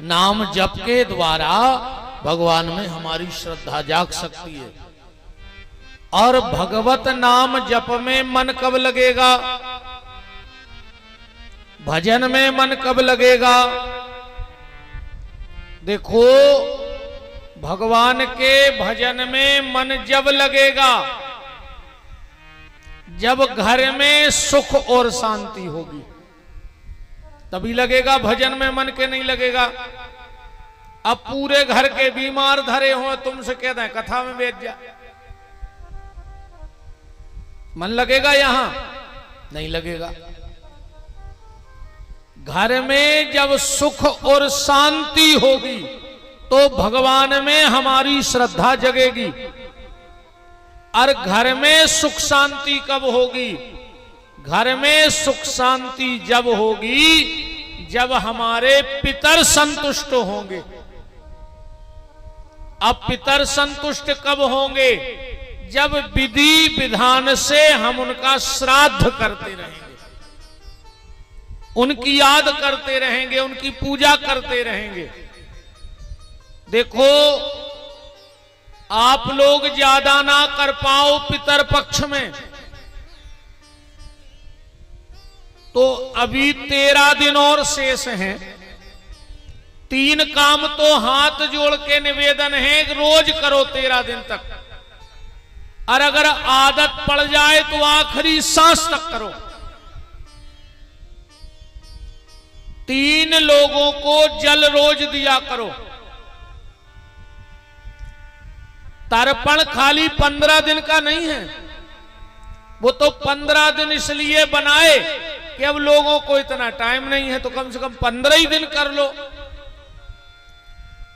नाम जप के द्वारा भगवान में हमारी श्रद्धा जाग सकती है। और भगवत नाम जप में मन कब लगेगा, भजन में मन कब लगेगा? देखो, भगवान के भजन में मन जब लगेगा जब घर में सुख और शांति होगी, तभी लगेगा। भजन में मन के नहीं लगेगा। अब पूरे घर के बीमार धरे हो, तुमसे कहते हैं कथा में बैठ जा, मन लगेगा? यहां नहीं लगेगा। घर में जब सुख और शांति होगी तो भगवान में हमारी श्रद्धा जगेगी। और घर में सुख शांति कब होगी? घर में सुख शांति जब होगी जब हमारे पितर संतुष्ट होंगे। अब पितर संतुष्ट कब होंगे? जब विधि विधान से हम उनका श्राद्ध करते रहेंगे, उनकी याद करते रहेंगे, उनकी पूजा करते रहेंगे। देखो, आप लोग ज्यादा ना कर पाओ पितर पक्ष में, तो अभी 13 दिन और शेष हैं। 3 काम तो हाथ जोड़ के निवेदन है, रोज करो 13 दिन तक। और अगर आदत पड़ जाए तो आखिरी सांस तक करो। 3 लोगों को जल रोज दिया करो। तर्पण खाली 15 दिन का नहीं है, वो तो 15 दिन इसलिए बनाए कि अब लोगों को इतना टाइम नहीं है, तो कम से कम 15 ही दिन कर लो।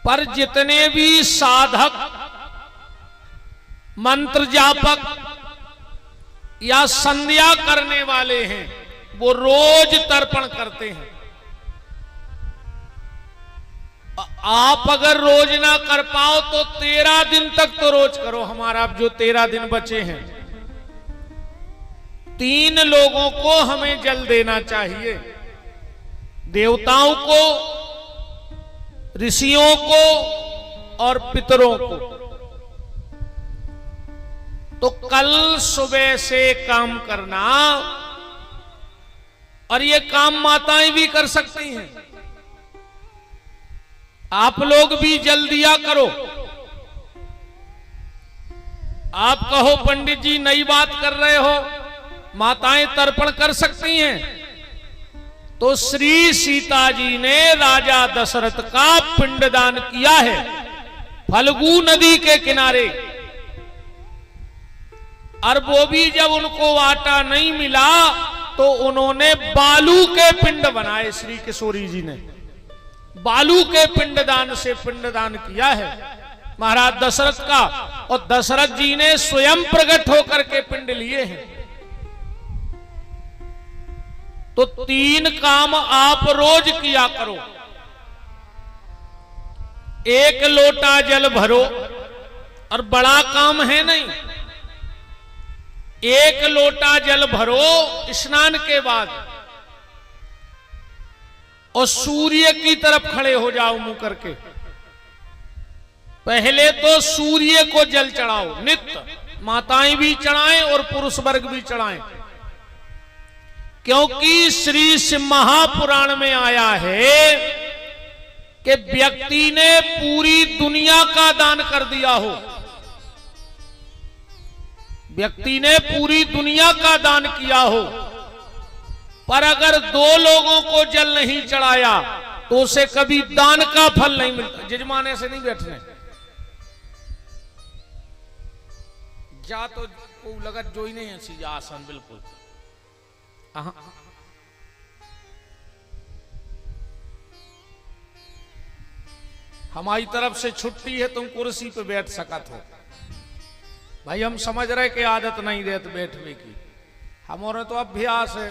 पर जितने भी साधक, मंत्र जापक या संध्या करने वाले हैं, वो रोज तर्पण करते हैं। आप अगर रोज ना कर पाओ तो 13 दिन तक तो रोज करो। हमारा अब जो 13 दिन बचे हैं, 3 लोगों को हमें जल देना चाहिए। देवताओं को, ऋषियों को और पितरों को। तो कल सुबह से काम करना, और ये काम माताएं भी कर सकती हैं। आप लोग भी जल दिया करो। आप कहो पंडित जी नई बात कर रहे हो, माताएं तर्पण कर सकती हैं, तो श्री सीता जी ने राजा दशरथ का पिंडदान किया है फल्गु नदी के किनारे। और वो भी जब उनको आटा नहीं मिला तो उन्होंने बालू के पिंड बनाए। श्री किशोरी जी ने बालू के पिंडदान से पिंडदान किया है महाराज दशरथ का, और दशरथ जी ने स्वयं प्रकट होकर के पिंड लिए हैं। तो 3 काम आप रोज किया करो। 1 लोटा जल भरो, और बड़ा काम है नहीं, 1 लोटा जल भरो स्नान के बाद, और सूर्य की तरफ खड़े हो जाओ मुंह करके। पहले तो सूर्य को जल चढ़ाओ नित्य, माताएं भी चढ़ाएं और पुरुष वर्ग भी चढ़ाएं। क्योंकि श्री महापुराण में आया है कि व्यक्ति ने पूरी दुनिया का दान कर दिया हो, व्यक्ति ने पूरी दुनिया का दान किया हो, पर अगर 2 लोगों को जल नहीं चढ़ाया तो उसे कभी दान का फल नहीं मिलता। जजमाने से नहीं बैठने जा, तो लगत जो ही नहीं है सीधा आसन बिल्कुल। हमारी तरफ से छुट्टी है, तुम कुर्सी पे बैठ सकत हो। भाई हम समझ रहे कि आदत नहीं देते बैठने की, हमारे तो अभ्यास है।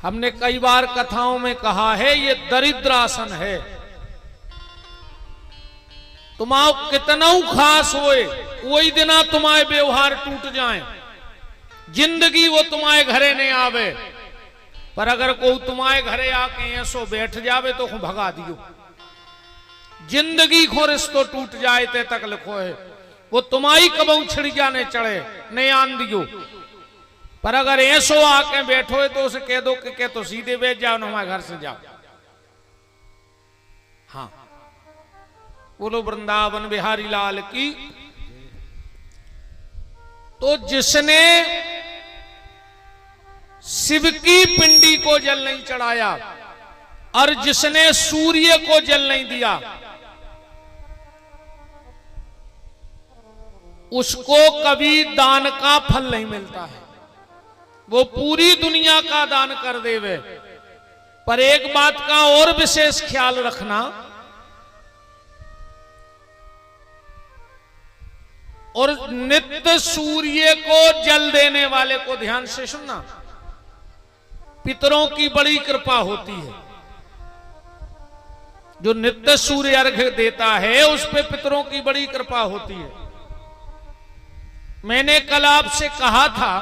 हमने कई बार कथाओं में कहा है ये दरिद्र आसन है। तुम्हारा कितना खास होए, वही दिना तुम्हारे व्यवहार टूट जाए, जिंदगी वो तुम्हारे घरे नहीं आवे, पर अगर कोई तुम्हारे घरे आके ऐसो बैठ जावे तो भगा दियो। जिंदगी खो रिश्तो टूट जाए ते तक लिखो है, वो तुम्हारी कबू छिड़ जाने चढ़े नहीं आन दियो। पर अगर ऐसो आके बैठो है तो उसे कह दो कि तो सीधे बैठ जाओ ना, हमारे घर से जाओ। हाँ, बोलो वृंदावन बिहारी लाल की। तो जिसने शिव की पिंडी को जल नहीं चढ़ाया और जिसने सूर्य को जल नहीं दिया, उसको कभी दान का फल नहीं मिलता है। वो पूरी दुनिया का दान कर देवे, पर एक बात का और विशेष ख्याल रखना, और नित्य सूर्य को जल देने वाले को ध्यान से सुनना, पितरों की बड़ी कृपा होती है। जो नित्य सूर्य अर्घ्य देता है उस पे पितरों की बड़ी कृपा होती है। मैंने कल आपसे कहा था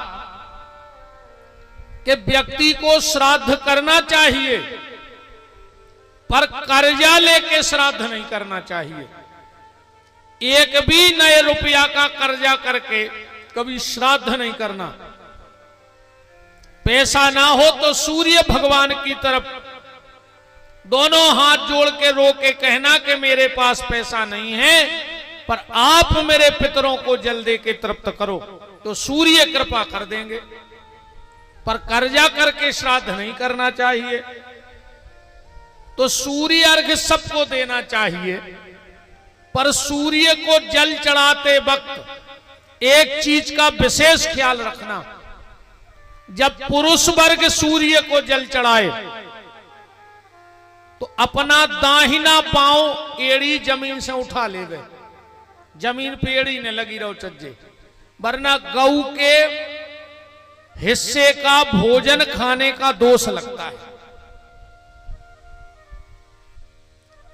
कि व्यक्ति को श्राद्ध करना चाहिए, पर कर्जा लेके श्राद्ध नहीं करना चाहिए। एक भी नए रुपया का कर्जा करके कभी श्राद्ध नहीं करना। पैसा ना हो तो सूर्य भगवान की तरफ दोनों हाथ जोड़ के रो के कहना कि मेरे पास पैसा नहीं है, पर आप मेरे पितरों को जल दे के तृप्त करो, तो सूर्य कृपा कर देंगे। पर कर्जा करके श्राद्ध नहीं करना चाहिए। तो सूर्य अर्घ्य सबको देना चाहिए, पर सूर्य को जल चढ़ाते वक्त एक चीज का विशेष ख्याल रखना। जब पुरुष वर्ग सूर्य को जल चढ़ाए तो अपना दाहिना पांव एड़ी जमीन से उठा ले गए, जमीन पे एड़ी ने लगी रहो चज्जे, वरना गऊ के हिस्से का भोजन खाने का दोष लगता है।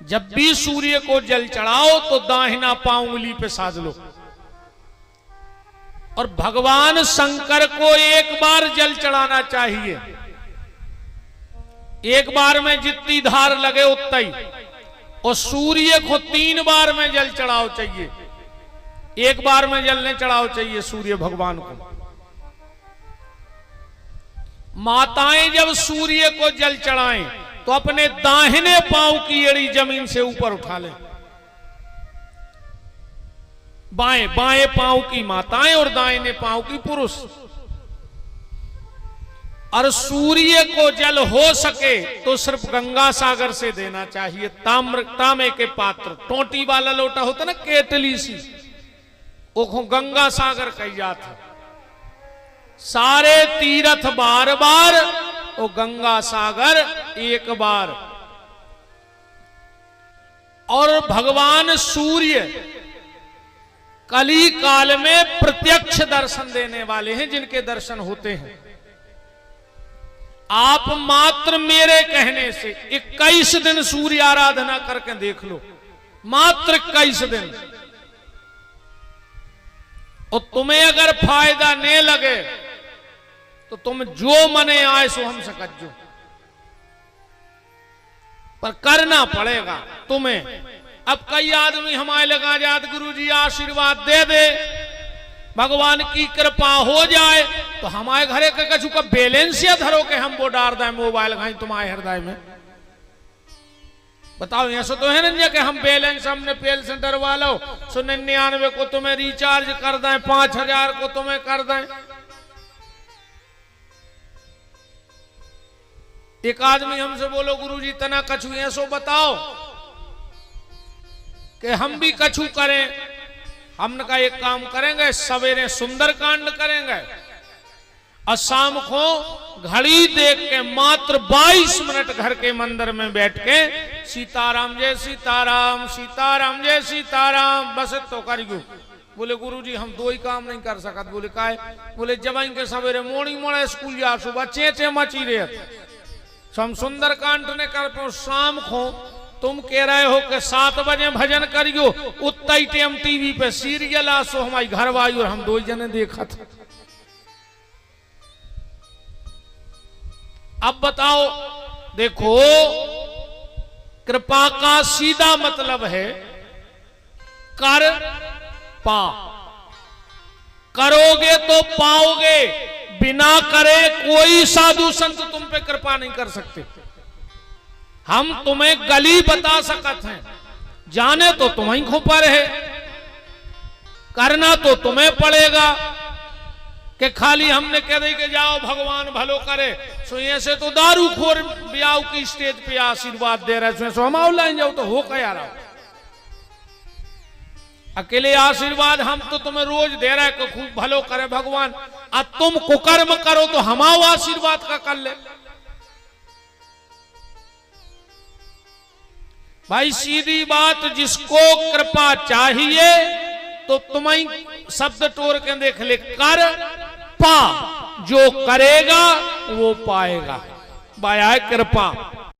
जब भी सूर्य को जल चढ़ाओ तो दाहिना पांव उंगली पे साध लो। और भगवान शंकर को एक बार जल चढ़ाना चाहिए, एक बार में जितनी धार लगे उतना ही। और सूर्य को 3 बार में जल चढ़ाओ चाहिए, एक बार में जल नहीं चढ़ाओ चाहिए सूर्य भगवान को। माताएं जब सूर्य को जल चढ़ाएं तो अपने दाहिने पांव की एड़ी जमीन से ऊपर उठा लें। बाएं पांव की माताएं और दाहिने पांव की पुरुष। और सूर्य को जल हो सके तो सिर्फ गंगा सागर से देना चाहिए। तांबे के पात्र, टोटी वाला लोटा होता ना, केतली सी, वो गंगा सागर कही जाता। सारे तीर्थ बार बार और गंगा सागर एक बार। और भगवान सूर्य कली काल में प्रत्यक्ष दर्शन देने वाले हैं, जिनके दर्शन होते हैं। आप मात्र मेरे कहने से 21 दिन सूर्य आराधना करके देख लो, मात्र 21 दिन। और तुम्हें अगर फायदा नहीं लगे तो तुम जो मने आए सो हम सकजो, पर करना पड़ेगा तुम्हें। अब कई आदमी हमारे लगा जात गुरुजी आशीर्वाद दे दे, भगवान की कृपा हो जाए तो हमारे घरे के कछु का बैलेंस या धरो के हम वो डाल दें मोबाइल खाई तुम्हारे हृदय में। बताओ, ऐसा तो है ना कि हम बैलेंस हमने पेल से डरवा लो, सो 99 को तुम्हें रिचार्ज कर दें, 5000 को तुम्हें कर दें। एक आदमी हमसे बोलो गुरुजी तना कछु ऐसो बताओ कि हम भी कछु करें। हमने कहा एक काम करेंगे, सवेरे सुंदरकांड करेंगे और शाम को घड़ी देख के मात्र 22 मिनट घर के मंदिर में बैठ के सीताराम जय सीताराम, सीताराम जय सीताराम, बस तो करियो। बोले गुरुजी हम 2 ही काम नहीं कर सकत। बोले काहे? बोले जब इनके सवेरे मोड़ी मोड़े स्कूल जा, सुबह चेचे मची रहे, हम सुंदरकांड ने कर पाओ। शाम को तुम कह रहे हो कि 7 बजे भजन करियो, उतना ही टाइम टीवी पे सीरियल आसो हमारी घर वाई और हम 2 जने देखा था। अब बताओ, देखो कृपा का सीधा मतलब है कर पा, करोगे तो पाओगे, बिना करे कोई साधु संत तुम पे कृपा नहीं कर सकते। हम तुम्हें गली बता सकते हैं, जाने तो तुम्हें को पर है, करना तो तुम्हें पड़ेगा। कि खाली हमने कह दी कि जाओ भगवान भलो करे, सो ऐसे तो दारू खोर ब्याह की स्टेज पे आशीर्वाद दे रहे, सो हम ऑनलाइन जाओ तो हो क्या रहा। अकेले आशीर्वाद हम तो तुम्हें रोज दे रहे कि खूब भलो करे भगवान, अब तुम कुकर्म करो तो हमाओ आशीर्वाद का कर ले। भाई सीधी बात, जिसको कृपा चाहिए तो तुम्हें शब्द टोर के देख ले, कर पा, जो करेगा वो पाएगा। बाया कृपा।